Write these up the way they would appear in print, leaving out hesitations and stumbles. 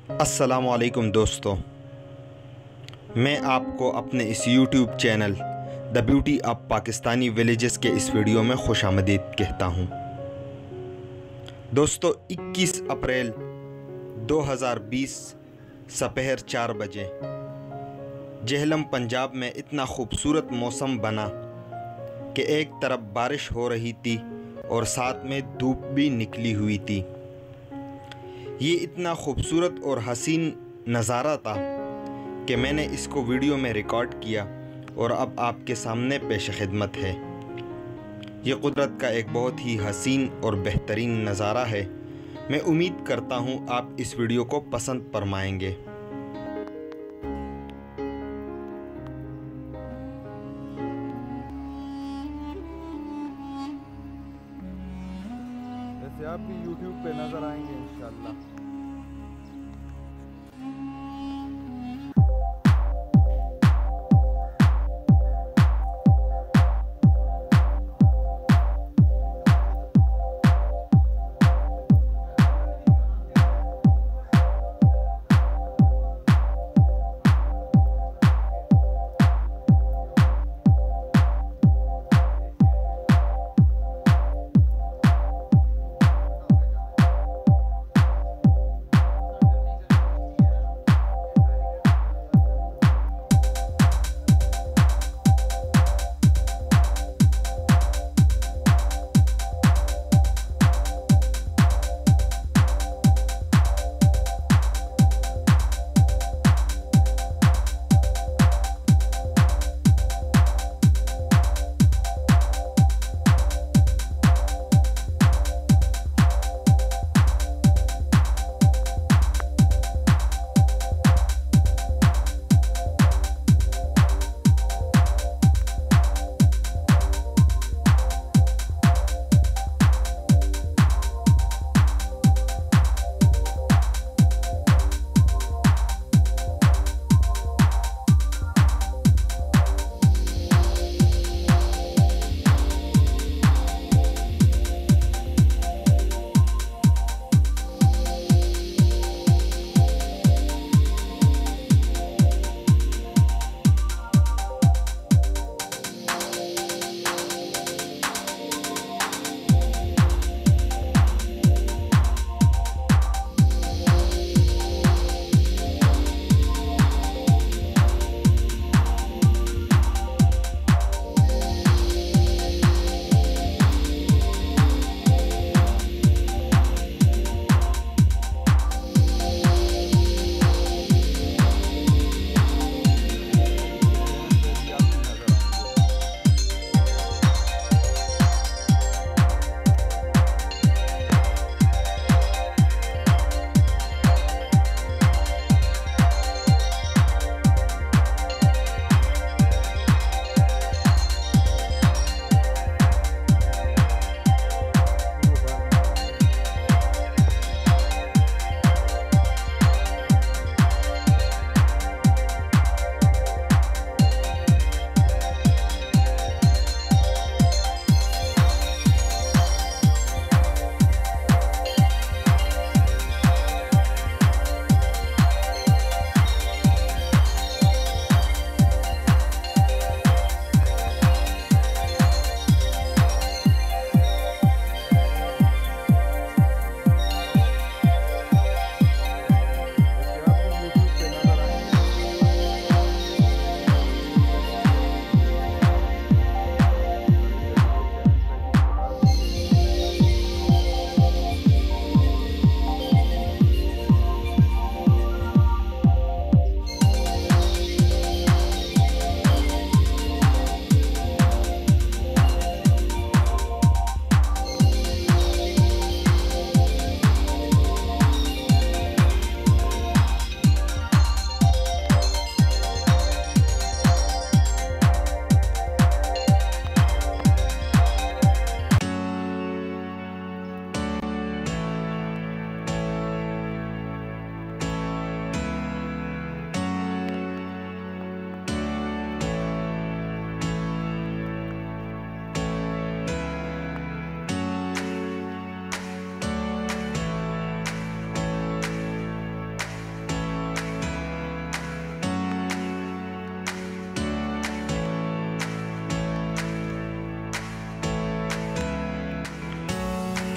अस्सलाम वालेकुम दोस्तों, मैं आपको अपने इस YouTube channel the beauty of Pakistani villages के इस वीडियो में खुशामदीद कहता हूँ। दोस्तों, 21 अप्रैल 2020 सपहर 4 बजे जेहलम पंजाब में इतना खूबसूरत मौसम बना कि एक तरफ बारिश हो रही थी और साथ में धूप भी निकली हुई थी। ये इतना खूबसूरत और हसीन नज़ारा था कि मैंने इसको वीडियो में रिकॉर्ड किया और अब आपके सामने पेश खिदमत है। ये कुदरत का एक बहुत ही हसीन और बेहतरीन नज़ारा है। मैं उम्मीद करता हूँ आप इस वीडियो को पसंद फरमाएंगे। वैसे आप भी YouTube पे नज़र आएंगे इंशाल्लाह।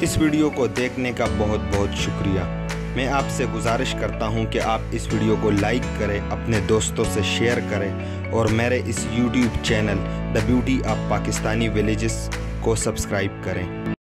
इस वीडियो को देखने का बहुत बहुत शुक्रिया। मैं आपसे गुजारिश करता हूं कि आप इस वीडियो को लाइक करें, अपने दोस्तों से शेयर करें और मेरे इस YouTube channel the beauty of Pakistani villages को सब्सक्राइब करें।